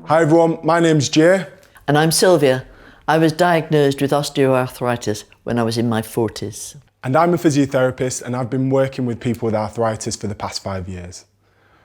Hi everyone, my name's Jay. And I'm Sylvia. I was diagnosed with osteoarthritis when I was in my 40s. And I'm a physiotherapist and I've been working with people with arthritis for the past 5 years.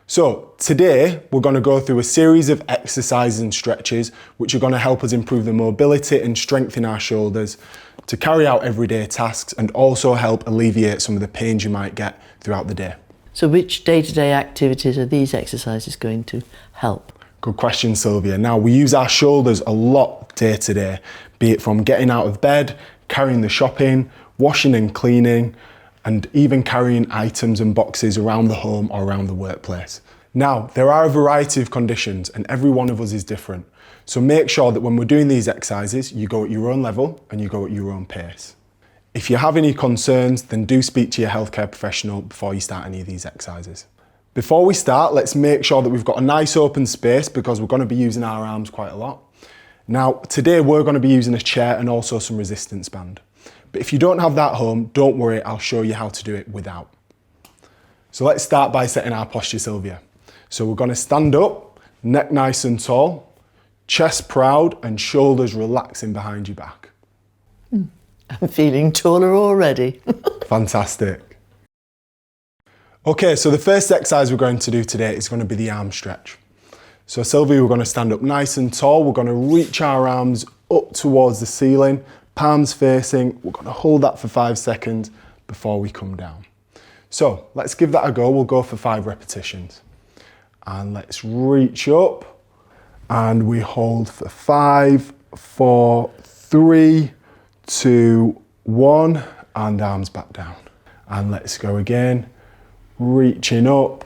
So today we're going to go through a series of exercises and stretches which are going to help us improve the mobility and strengthen our shoulders to carry out everyday tasks and also help alleviate some of the pains you might get throughout the day. So which day-to-day activities are these exercises going to help? Good question, Sylvia. Now, we use our shoulders a lot day to day, be it from getting out of bed, carrying the shopping, washing and cleaning, and even carrying items and boxes around the home or around the workplace. Now, there are a variety of conditions and every one of us is different. So make sure that when we're doing these exercises, you go at your own level and you go at your own pace. If you have any concerns, then do speak to your healthcare professional before you start any of these exercises. Before we start, let's make sure that we've got a nice open space because we're going to be using our arms quite a lot. Now, today we're going to be using a chair and also some resistance band. But if you don't have that at home, don't worry, I'll show you how to do it without. So let's start by setting our posture, Sylvia. So we're going to stand up, neck nice and tall, chest proud and shoulders relaxing behind your back. I'm feeling taller already. Fantastic. Okay, so the first exercise we're going to do today is going to be the arm stretch. So Sylvia, we're going to stand up nice and tall. We're going to reach our arms up towards the ceiling, palms facing. We're going to hold that for 5 seconds before we come down. So let's give that a go. We'll go for 5 repetitions. And let's reach up and we hold for 5, 4, 3, 2, 1, and arms back down. And let's go again. Reaching up,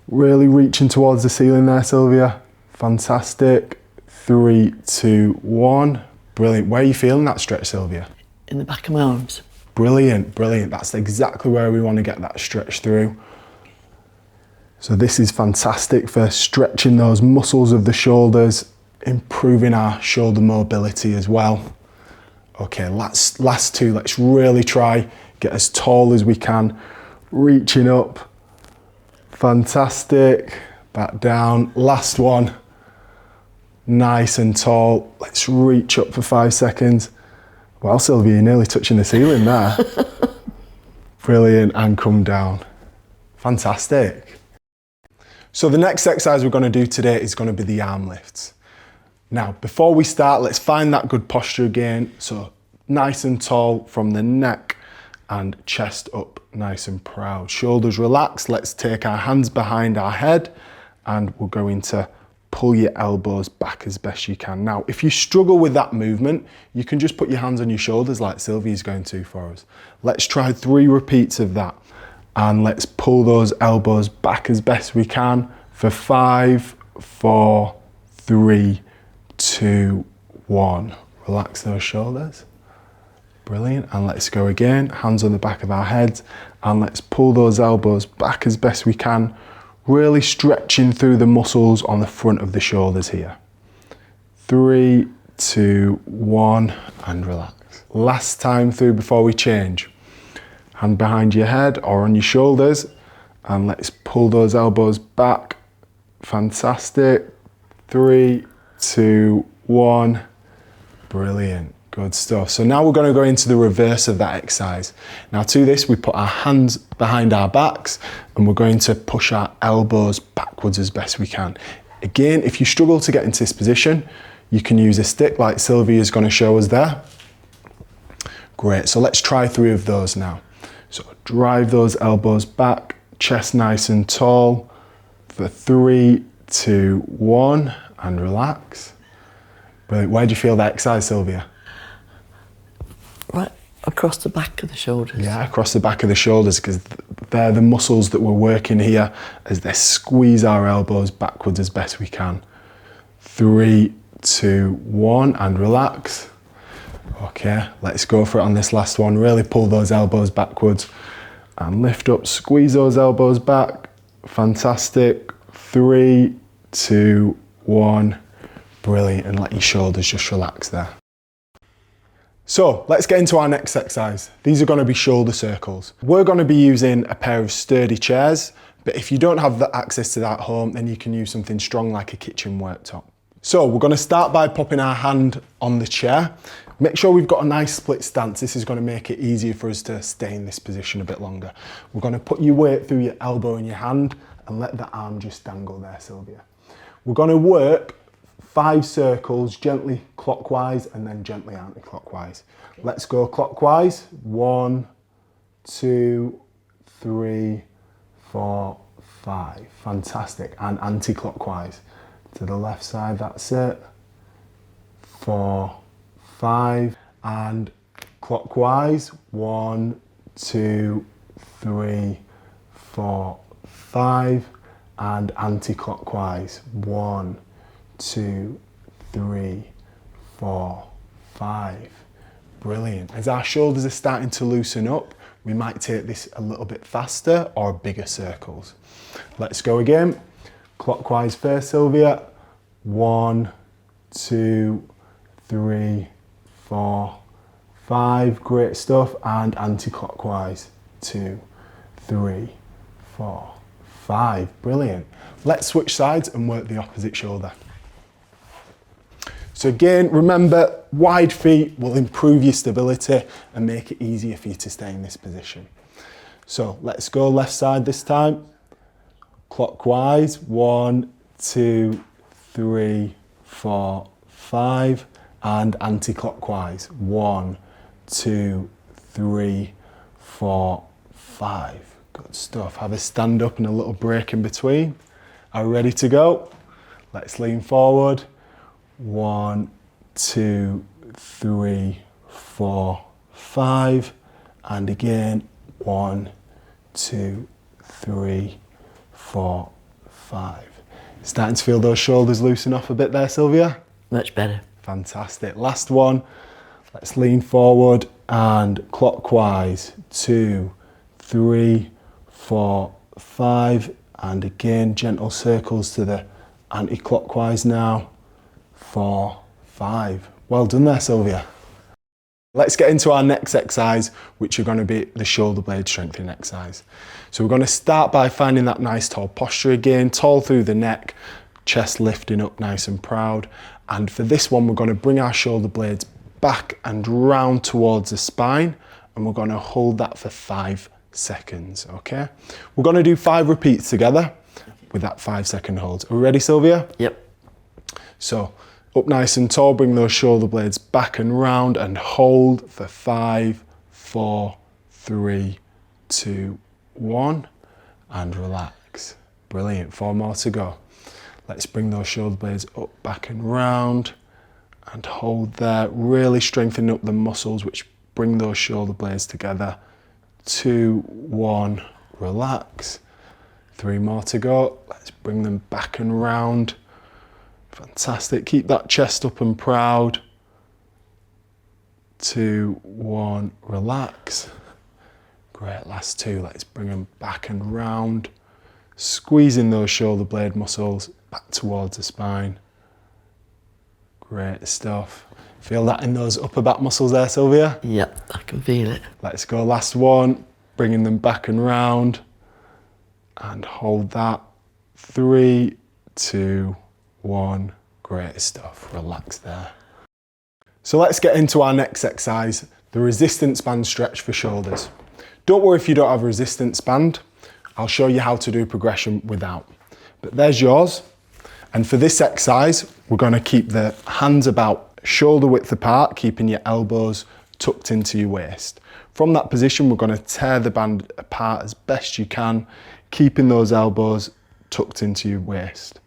really reaching towards the ceiling there, Sylvia. Fantastic. 3, 2, 1. Brilliant. Where are you feeling that stretch, Sylvia? In the back of my arms. Brilliant, brilliant. That's exactly where we want to get that stretch through. So this is fantastic for stretching those muscles of the shoulders, improving our shoulder mobility as well. Okay, last 2. Let's really try get as tall as we can. Reaching up, fantastic, back down, last one, nice and tall. Let's reach up for 5 seconds. Well, Sylvia, you're nearly touching the ceiling there. Brilliant, and come down. Fantastic. So the next exercise we're going to do today is going to be the arm lifts. Now, before we start, let's find that good posture again. So nice and tall from the neck and chest up, nice and proud. Shoulders relaxed. Let's take our hands behind our head and we're going to pull your elbows back as best you can. Now, if you struggle with that movement, you can just put your hands on your shoulders like Sylvia's going to for us. Let's try 3 repeats of that. And let's pull those elbows back as best we can for 5, 4, 3, 2, 1. Relax those shoulders. Brilliant, and let's go again, hands on the back of our heads, and let's pull those elbows back as best we can, really stretching through the muscles on the front of the shoulders here. 3, 2, 1, and relax. Last time through before we change. Hand behind your head or on your shoulders, and let's pull those elbows back. Fantastic. 3, 2, 1, brilliant. Good stuff. So now we're going to go into the reverse of that exercise. Now to this, we put our hands behind our backs and we're going to push our elbows backwards as best we can. Again, if you struggle to get into this position, you can use a stick like Sylvia is going to show us there. Great. So let's try 3 of those now. So drive those elbows back, chest nice and tall for 3, 2, 1, and relax. Brilliant. Where do you feel that exercise, Sylvia? Right across the back of the shoulders. Yeah, across the back of the shoulders, because they're the muscles that we're working here as they squeeze our elbows backwards as best we can. 3, 2, 1, and relax. Okay, let's go for it on this last one. Really pull those elbows backwards and lift up, squeeze those elbows back. Fantastic. 3, 2, 1. Brilliant, and let your shoulders just relax there. So let's get into our next exercise. These are going to be shoulder circles. We're going to be using a pair of sturdy chairs, But if you don't have the access to that at home, then you can use something strong like a kitchen worktop. So we're going to start by popping our hand on the chair. Make sure we've got a nice split stance. This is going to make it easier for us to stay in this position a bit longer. We're going to put your weight through your elbow and your hand and let the arm just dangle there, Sylvia. We're going to work 5 circles, gently clockwise and then gently anti-clockwise. Let's go clockwise. 1, 2, 3, 4, 5. Fantastic. And anti-clockwise. To the left side, that's it. 4, 5. And clockwise. 1, 2, 3, 4, 5. And anti-clockwise. 1, 2, 3, 4, 5. Brilliant. As our shoulders are starting to loosen up, we might take this a little bit faster or bigger circles. Let's go again. Clockwise first, Sylvia. 1, 2, 3, 4, 5. Great stuff. And anti-clockwise. 2, 3, 4, 5. Brilliant. Let's switch sides and work the opposite shoulder. So again, remember, wide feet will improve your stability and make it easier for you to stay in this position. So let's go left side this time. Clockwise, 1, 2, 3, 4, 5. And anti-clockwise, 1, 2, 3, 4, 5. Good stuff. Have a stand up and a little break in between. Are we ready to go? Let's lean forward. 1, 2, 3, 4, 5. And again, 1, 2, 3, 4, 5. Starting to feel those shoulders loosen off a bit there, Sylvia? Much better. Fantastic. Last one. Let's lean forward and clockwise. 2, 3, 4, 5. And again, gentle circles to the anti-clockwise now. 4, 5. Well done there, Sylvia. Let's get into our next exercise, which are going to be the shoulder blade strengthening exercise. So we're going to start by finding that nice tall posture again, tall through the neck, chest lifting up nice and proud. And for this one, we're going to bring our shoulder blades back and round towards the spine, and we're going to hold that for 5 seconds, okay? We're going to do 5 repeats together with that 5-second hold. Are we ready, Sylvia? Yep. So up nice and tall, bring those shoulder blades back and round and hold for 5, 4, 3, 2, 1, and relax. Brilliant. 4 more to go. Let's bring those shoulder blades up, back and round and hold there, really strengthening up the muscles which bring those shoulder blades together. 2, 1, relax. 3 more to go. Let's bring them back and round. Fantastic. Keep that chest up and proud. 2, 1, relax. Great. Last 2. Let's bring them back and round. Squeezing those shoulder blade muscles back towards the spine. Great stuff. Feel that in those upper back muscles there, Sylvia? Yep, I can feel it. Let's go. Last one. Bringing them back and round. And hold that. 3, 2, 1. Great stuff. Relax there. So let's get into our next exercise, the resistance band stretch for shoulders. Don't worry if you don't have a resistance band. I'll show you how to do progression without. But there's yours. And for this exercise, we're going to keep the hands about shoulder width apart, keeping your elbows tucked into your waist. From that position, we're going to tear the band apart as best you can, keeping those elbows tucked into your waist.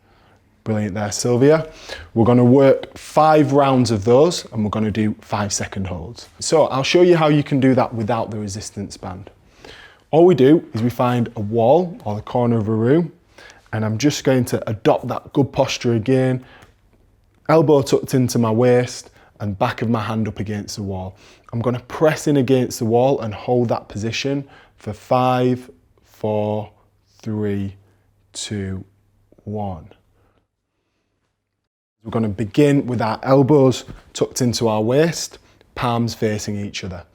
Brilliant there, Sylvia. We're going to work 5 rounds of those and we're going to do 5-second holds. So I'll show you how you can do that without the resistance band. All we do is we find a wall or the corner of a room, and I'm just going to adopt that good posture again, elbow tucked into my waist and back of my hand up against the wall. I'm going to press in against the wall and hold that position for 5, 4, 3, 2, 1. We're going to begin with our elbows tucked into our waist, palms facing each other.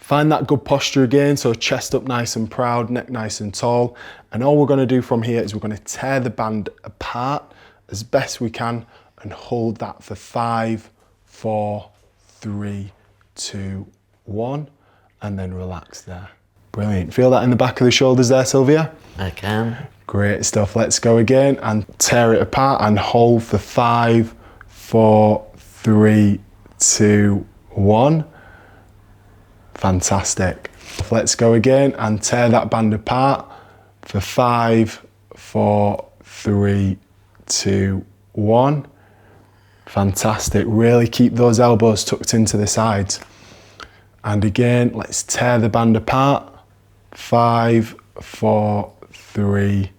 Find that good posture again, so chest up nice and proud, neck nice and tall. And all we're gonna do from here is we're gonna tear the band apart as best we can and hold that for 5, 4, 3, 2, 1, and then relax there. Brilliant. Feel that in the back of the shoulders there, Sylvia? I can. Great stuff. Let's go again and tear it apart and hold for 5, 4, 3, 2, 1. Fantastic. Let's go again and tear that band apart for 5, 4, 3, 2, 1. Fantastic. Really keep those elbows tucked into the sides. And again, let's tear the band apart. 5, 4, 3,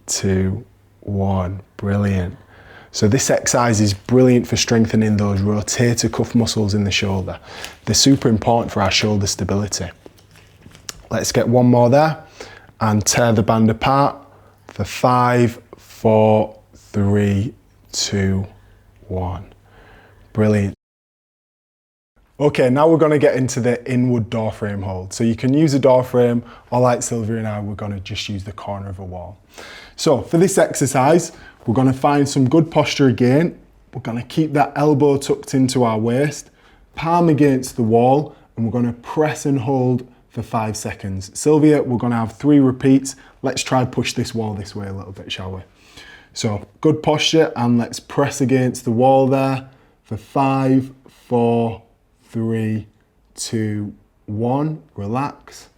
2, 1. Brilliant. So this exercise is brilliant for strengthening those rotator cuff muscles in the shoulder. They're super important for our shoulder stability. Let's get one more there and tear the band apart for 5, 4, 3, 2, 1. Brilliant. Okay, now we're going to get into the inward door frame hold. So you can use a door frame, or like Sylvia and I, we're going to just use the corner of a wall. So for this exercise, we're going to find some good posture again. We're going to keep that elbow tucked into our waist, palm against the wall, and we're going to press and hold for 5 seconds. Sylvia, we're going to have 3 repeats. Let's try push this wall this way a little bit, shall we? So good posture, and let's press against the wall there for 5, 4, 3, 2, 1. Relax.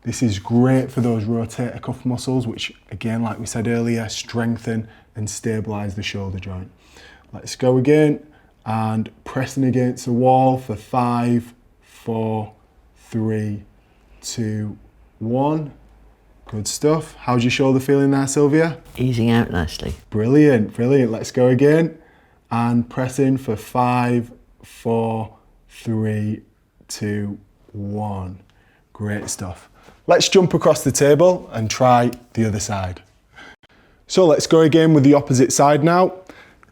This is great for those rotator cuff muscles, which again, like we said earlier, strengthen and stabilize the shoulder joint. Let's go again and pressing against the wall for 5, 4, 3, 2, 1. Good stuff. How's your shoulder feeling there, Sylvia? Easing out nicely. Brilliant, brilliant. Let's go again and press in for 5, 4, 3, 2, 1. Great stuff. Let's jump across the table and try the other side. So let's go again with the opposite side now.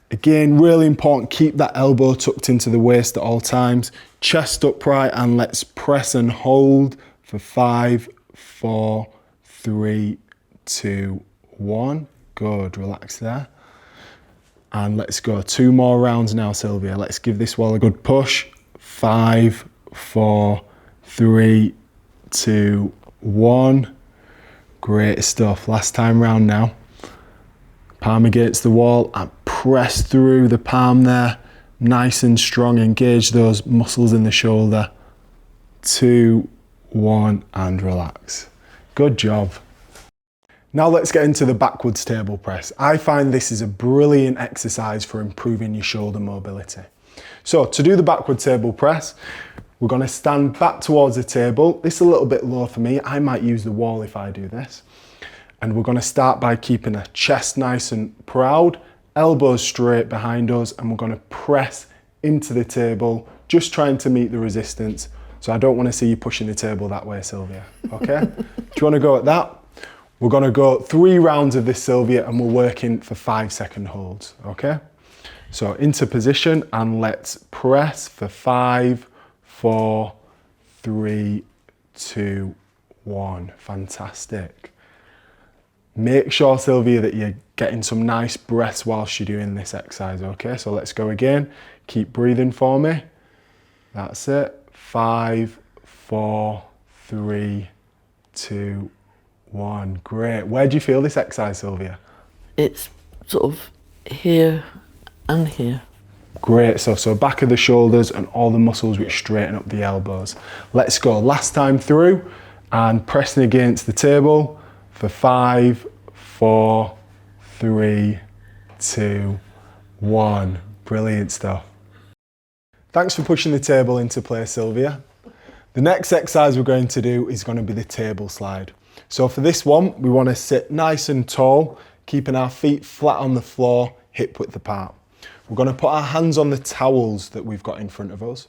Again, really important, keep that elbow tucked into the waist at all times. Chest upright, and let's press and hold for 5, 4, 3, 2, 1. Good, relax there. And let's go 2 more rounds now, Sylvia. Let's give this wall a good push. 5, 4, 3, 2, 1. Great stuff. Last time round now. Palm against the wall and press through the palm there. Nice and strong. Engage those muscles in the shoulder. 2, 1, and relax. Good job. Now let's get into the backwards table press. I find this is a brilliant exercise for improving your shoulder mobility. So to do the backward table press, we're going to stand back towards the table. This is a little bit low for me. I might use the wall if I do this. And we're going to start by keeping a chest nice and proud, elbows straight behind us, and we're going to press into the table, just trying to meet the resistance. So I don't want to see you pushing the table that way, Sylvia. Okay? Do you want to go at that? We're going to go 3 rounds of this, Sylvia, and we're working for 5-second holds. Okay? So into position, and let's press for 5, 4, 3, 2, 1. Fantastic. Make sure, Sylvia, that you're getting some nice breaths whilst you're doing this exercise, okay? So let's go again. Keep breathing for me. That's it. 5, 4, 3, 2, 1. Great. Where do you feel this exercise, Sylvia? It's sort of here and here. Great stuff. So back of the shoulders and all the muscles which straighten up the elbows. Let's go. Last time through, and pressing against the table for 5, 4, 3, 2, 1. Brilliant stuff. Thanks for pushing the table into place, Sylvia. The next exercise we're going to do is going to be the table slide. So for this one, we want to sit nice and tall, keeping our feet flat on the floor, hip width apart. We're going to put our hands on the towels that we've got in front of us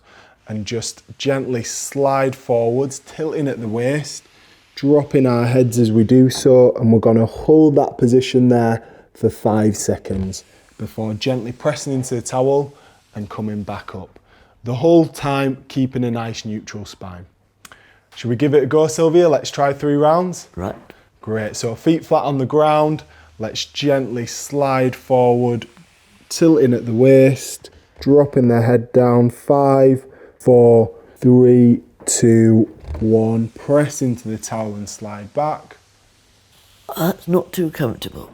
and just gently slide forwards, tilting at the waist, dropping our heads as we do so, and we're going to hold that position there for 5 seconds before gently pressing into the towel and coming back up. The whole time keeping a nice neutral spine. Should we give it a go, Sylvia? Let's try 3 rounds. Right. Great, so feet flat on the ground. Let's gently slide forward, tilting at the waist, dropping the head down. 5, 4, 3, 2, 1. Press into the towel and slide back. That's not too comfortable.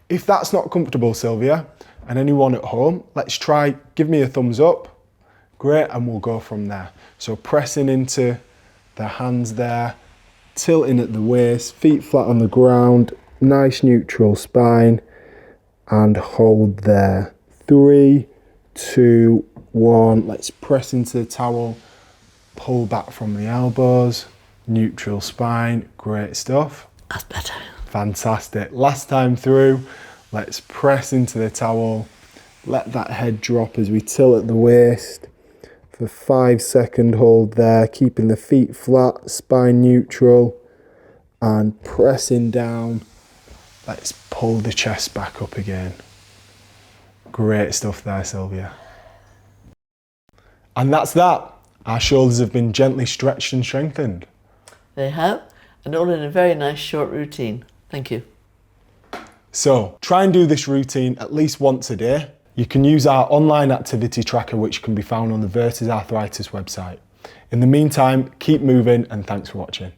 If that's not comfortable, Sylvia, and anyone at home, let's try, give me a thumbs up. Great, and we'll go from there. So pressing into the hands there, tilting at the waist, feet flat on the ground, nice neutral spine, and hold there. 3, 2, 1. Let's press into the towel, pull back from the elbows, neutral spine. Great stuff. That's better. Fantastic. Last time through, let's press into the towel, let that head drop as we tilt at the waist. For 5-second hold there, keeping the feet flat, spine neutral, and pressing down. Let's pull the chest back up again. Great stuff there, Sylvia. And that's that. Our shoulders have been gently stretched and strengthened. They have, and all in a very nice short routine. Thank you. So try and do this routine at least once a day. You can use our online activity tracker, which can be found on the Arthritis website. In the meantime, keep moving and thanks for watching.